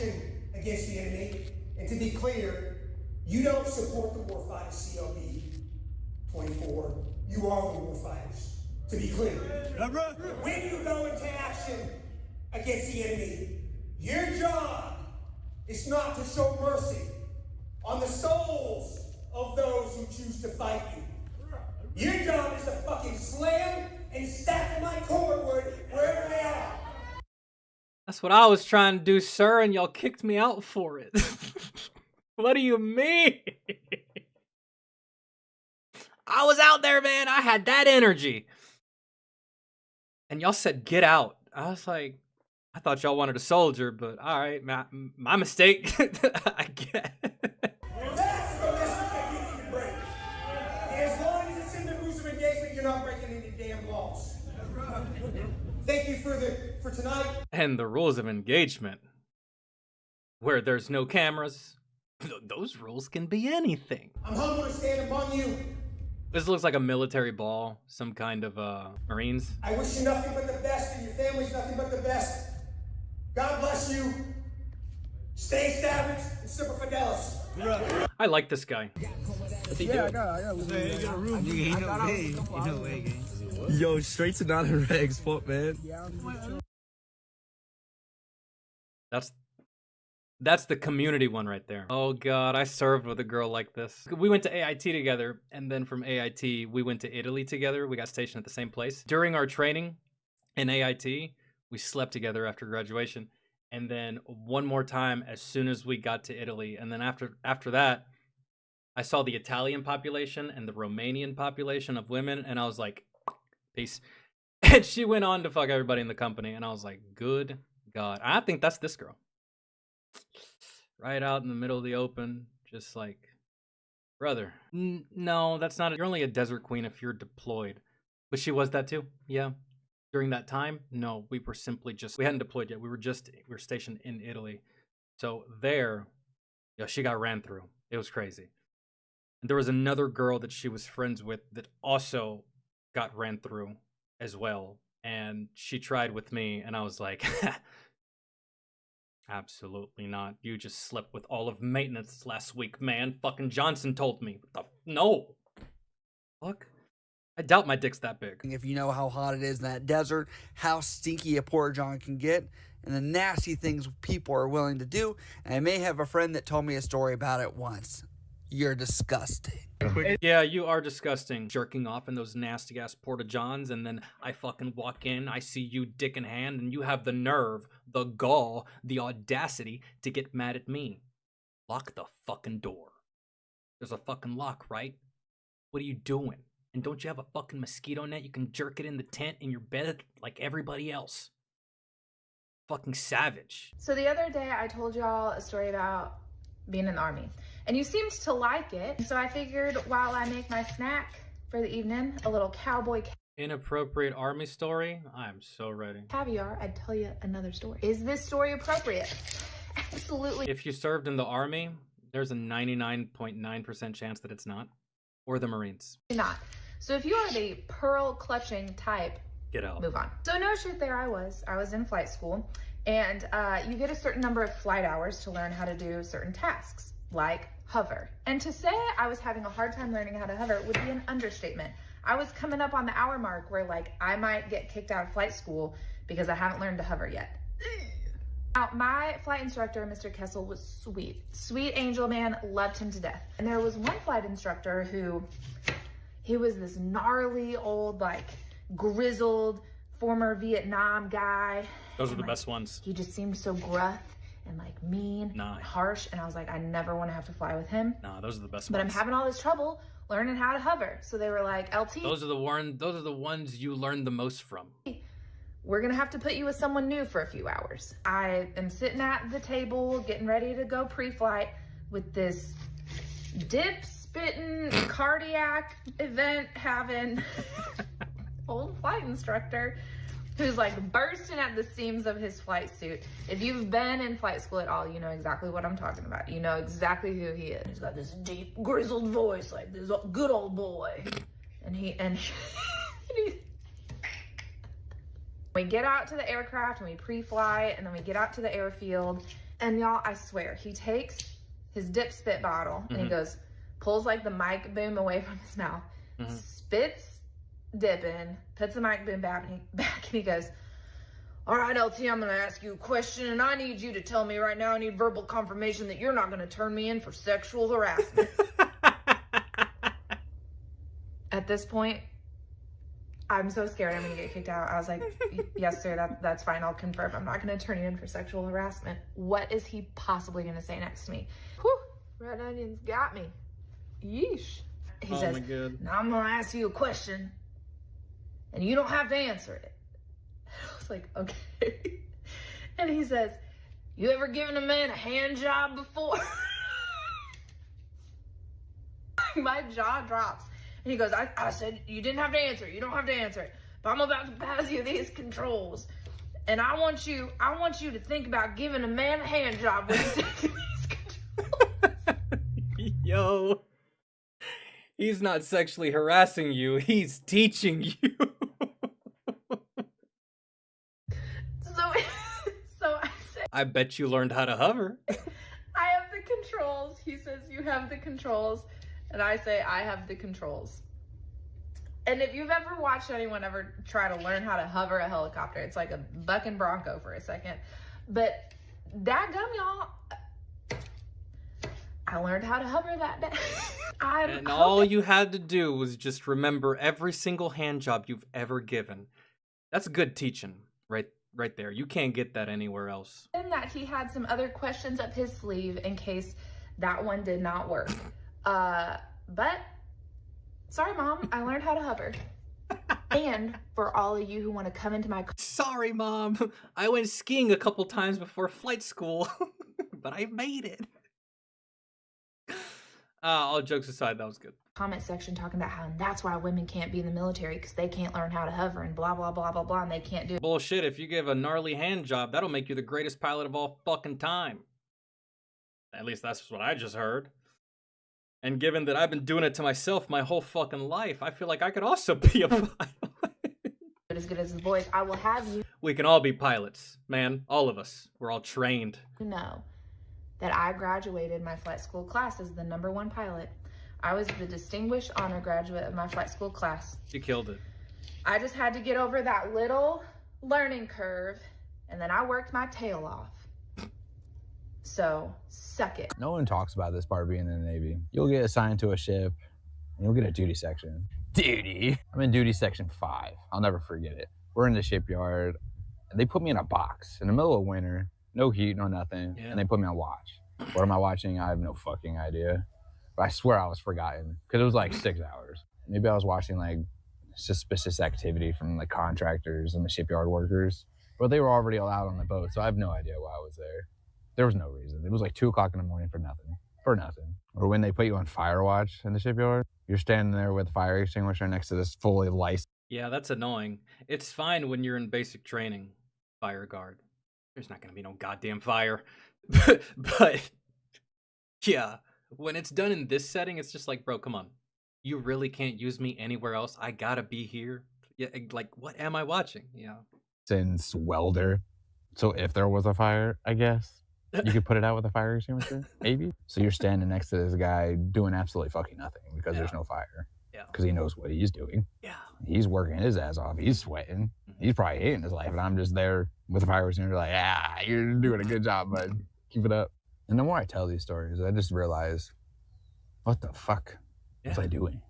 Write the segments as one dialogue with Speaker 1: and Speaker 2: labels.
Speaker 1: action against the enemy. And to be clear, you don't support the warfighters, CLB 24. You are the warfighters. To be clear, when you go into action against the enemy, your job is not to show mercy on the souls of those who choose to fight you. Your job is to fucking slam and stack them like cordwood wherever they are.
Speaker 2: That's what I was trying to do, sir, and y'all kicked me out for it. What do you mean? I was out there, man. I had that energy. And y'all said, get out. I was like, I thought y'all wanted a soldier, but all right, my mistake. I get it.
Speaker 1: That's the message that you need to break. And as long as it's in the rules of engagement, you're not breaking any damn laws. Thank you for tonight.
Speaker 2: And the rules of engagement, where there's no cameras, those rules can be anything.
Speaker 1: I'm humbled to stand among you.
Speaker 2: This looks like a military ball, some kind of Marines.
Speaker 1: I wish you nothing but the best, and your family's nothing but the best. God bless you. Stay savage and super fidelis.
Speaker 2: I like this guy.
Speaker 3: Yeah, I got a room. Yo, straight to not a regs, fuck, man.
Speaker 2: That's the community one right there. Oh god, I served with a girl like this. We went to AIT together, and then from AIT, we went to Italy together. We got stationed at the same place. During our training in AIT, we slept together after graduation. And then one more time as soon as we got to Italy. And then after that, I saw the Italian population and the Romanian population of women, and I was like, peace. And she went on to fuck everybody in the company, and I was like, good god. I think that's this girl. Right out in the middle of the open, just like, brother. No, that's not. You're only a desert queen if you're deployed. But she was that too, yeah. During that time, no, we were simply just, we hadn't deployed yet. We were stationed in Italy. So there, yeah, she got ran through. It was crazy. And there was another girl that she was friends with that also got ran through as well. And she tried with me, and I was like, absolutely not. You just slept with all of maintenance last week, man. Fucking Johnson told me. What the no. Fuck. I doubt my dick's that big.
Speaker 4: If you know how hot it is in that desert, how stinky a porta john can get, and the nasty things people are willing to do. And I may have a friend that told me a story about it once. You're disgusting.
Speaker 2: Yeah, you are disgusting. Jerking off in those nasty ass porta johns, and then I fucking walk in, I see you dick in hand, and you have the nerve, the gall, the audacity to get mad at me. Lock the fucking door. There's a fucking lock, right? What are you doing? And don't you have a fucking mosquito net? You can jerk it in the tent in your bed like everybody else. Fucking savage.
Speaker 5: So the other day I told y'all a story about being in the Army, and you seemed to like it. So I figured while I make my snack for the evening, a little cowboy
Speaker 2: Inappropriate Army story? I'm so ready.
Speaker 5: caviar, I'd tell you another story. Is this story appropriate? Absolutely
Speaker 2: If you served in the Army, there's a 99.9% chance that it's not. Or the Marines.
Speaker 5: not. So if you are the pearl clutching type,
Speaker 2: Get out.
Speaker 5: move on. So no shit, there I was in flight school, and you get a certain number of flight hours to learn how to do certain tasks, like hover. And to say I was having a hard time learning how to hover would be an understatement. I was coming up on the hour mark where like I might get kicked out of flight school because I haven't learned to hover yet. Now, my flight instructor, Mr. Kessel, was sweet. Sweet angel man, loved him to death. And there was one flight instructor who, he was this gnarly old, like, grizzled, former Vietnam guy.
Speaker 2: Those are the best ones.
Speaker 5: He just seemed so gruff and, like, mean,
Speaker 2: Nah.
Speaker 5: harsh. And I was like, I never want to have to fly with him.
Speaker 2: Nah, those are the best
Speaker 5: But I'm
Speaker 2: ones.
Speaker 5: having all this trouble learning how to hover. So they were like, LT,
Speaker 2: Those are the ones you learn the most from.
Speaker 5: we're gonna have to put you with someone new for a few hours. I am sitting at the table getting ready to go pre-flight with this dip spitting, cardiac event having old flight instructor who's like bursting at the seams of his flight suit. If you've been in flight school at all, you know exactly what I'm talking about. You know exactly who he is. He's got this deep, grizzled voice, like this good old boy. And he we get out to the aircraft and we pre-fly, and then we get out to the airfield, And y'all, I swear, he takes his dip spit bottle and he goes, pulls like the mic boom away from his mouth, spits dip in, puts the mic boom back, and he goes, all right, LT, I'm going to ask you a question, and I need you to tell me right now, I need verbal confirmation that you're not going to turn me in for sexual harassment. At this point, I'm so scared I'm going to get kicked out. I was like, yes, sir, that's fine. I'll confirm. I'm not going to turn you in for sexual harassment. What is he possibly going to say next to me? Whew, red onions got me. Yeesh. He says, now I'm going to ask you a question, and you don't have to answer it. I was like, okay. And he says, you ever given a man a hand job before? My jaw drops. And he goes, I said, you didn't have to answer it. You don't have to answer it. But I'm about to pass you these controls. And I want you to think about giving a man a hand job when you take these controls.
Speaker 2: Yo. He's not sexually harassing you. He's teaching you.
Speaker 5: So I said,
Speaker 2: I bet you learned how to hover.
Speaker 5: I have the controls. He says, you have the controls. And I say, I have the controls. And if you've ever watched anyone ever try to learn how to hover a helicopter, it's like a bucking bronco for a second. But dadgum, y'all, I learned how to hover that day.
Speaker 2: And all you had to do was just remember every single hand job you've ever given. That's good teaching, right there. You can't get that anywhere else.
Speaker 5: And that he had some other questions up his sleeve in case that one did not work. But sorry, Mom, I learned how to hover. And for all of you who want to come into my...
Speaker 2: Sorry, Mom. I went skiing a couple times before flight school, but I made it. All jokes aside, that was good.
Speaker 5: Comment section talking about how that's why women can't be in the military because they can't learn how to hover and blah, blah, blah, blah, blah, and they can't do...
Speaker 2: Bullshit, if you give a gnarly hand job, that'll make you the greatest pilot of all fucking time. At least that's what I just heard. And given that I've been doing it to myself my whole fucking life, I feel like I could also be a pilot.
Speaker 5: As good as the boys, I will have you
Speaker 2: We can all be pilots, man. All of us. We're all trained.
Speaker 5: know that I graduated my flight school class as the #1 pilot. I was the distinguished honor graduate of my flight school class.
Speaker 2: You killed it.
Speaker 5: I just had to get over that little learning curve, and then I worked my tail off. So, suck it.
Speaker 6: No one talks about this part of being in the Navy. You'll get assigned to a ship, and you'll get a duty section. Duty? I'm in duty section 5. I'll never forget it. We're in the shipyard, and they put me in a box in the middle of winter, no heat, no nothing, and they put me on watch. What am I watching? I have no fucking idea. But I swear I was forgotten, because it was like 6 hours. Maybe I was watching like suspicious activity from the contractors and the shipyard workers, but they were already allowed on the boat, so I have no idea why I was there. There was no reason. It was like 2 o'clock in the morning for nothing. For nothing. Or when they put you on fire watch in the shipyard, you're standing there with a fire extinguisher next to this fully licensed.
Speaker 2: Yeah, that's annoying. It's fine when you're in basic training, fire guard. There's not gonna be no goddamn fire. But yeah, when it's done in this setting, it's just like, bro, come on. You really can't use me anywhere else. I gotta be here. Yeah, like, what am I watching? Yeah.
Speaker 6: Since welder. So if there was a fire, I guess, you could put it out with a fire extinguisher, maybe. So you're standing next to this guy doing absolutely fucking nothing because there's no fire.
Speaker 2: Yeah.
Speaker 6: Because he knows what he's doing.
Speaker 2: Yeah.
Speaker 6: He's working his ass off. He's sweating. He's probably hating his life. And I'm just there with a fire extinguisher like, you're doing a good job, bud. Keep it up. And the more I tell these stories, I just realize, what the fuck was I doing?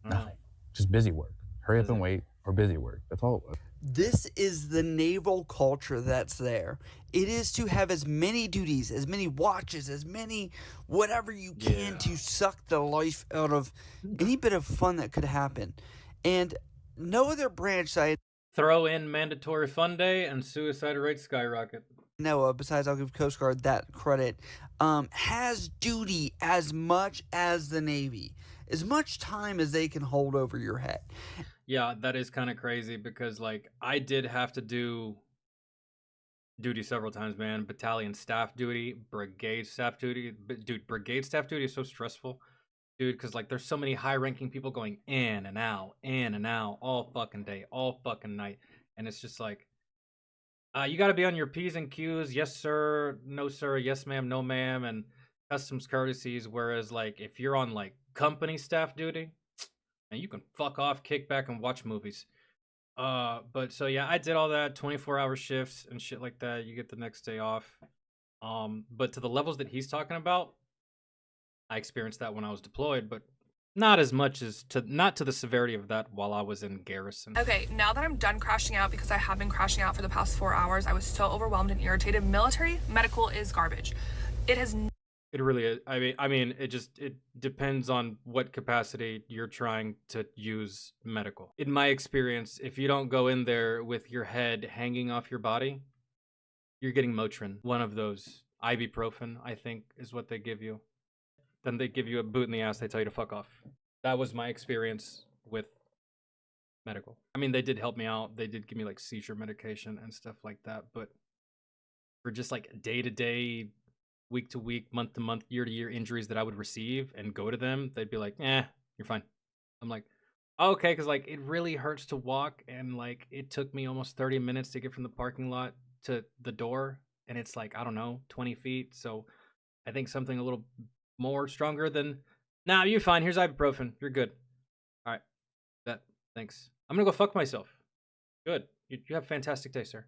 Speaker 6: Nothing. Just busy work. Hurry up and wait, or busy work. That's all it was.
Speaker 4: This is the naval culture that's there. It is to have as many duties, as many watches, as many whatever you can to suck the life out of any bit of fun that could happen. And no other branch I
Speaker 2: Throw in mandatory fun day and suicide rates skyrocket.
Speaker 4: know of, besides I'll give Coast Guard that credit, has duty as much as the Navy. As much time as they can hold over your head.
Speaker 2: Yeah, that is kind of crazy because, like, I did have to do duty several times, man. Battalion staff duty, brigade staff duty. Dude, brigade staff duty is so stressful. Dude, because, like, there's so many high-ranking people going in and out, all fucking day, all fucking night. And it's just like, You got to be on your P's and Q's. Yes, sir. No, sir. Yes, ma'am. No, ma'am. And customs courtesies. Whereas, like, if you're on, like, company staff duty, and you can fuck off, kick back, and watch movies. But so, yeah, I did all that, 24-hour shifts and shit like that. You get the next day off. But to the levels that he's talking about, I experienced that when I was deployed, but not as much as not to the severity of that while I was in garrison.
Speaker 7: Okay, now that I'm done crashing out, because I have been crashing out for the past 4 hours, I was so overwhelmed and irritated. Military medical is garbage. It has.
Speaker 2: It really is. I mean, it depends on what capacity you're trying to use medical. In my experience, if you don't go in there with your head hanging off your body, you're getting Motrin, one of those ibuprofen, I think, is what they give you. Then they give you a boot in the ass. They tell you to fuck off. That was my experience with medical. I mean, they did help me out. They did give me like seizure medication and stuff like that. But for just like day to day, week to week, month to month, year to year injuries that I would receive and go to them, they'd be like, you're fine. I'm like, oh, okay. Cause like it really hurts to walk. And like it took me almost 30 minutes to get from the parking lot to the door. And it's like, I don't know, 20 feet. So I think something a little more stronger than, nah, you're fine. Here's ibuprofen. You're good. All right. Thanks. I'm gonna go fuck myself. Good. You have a fantastic day, sir.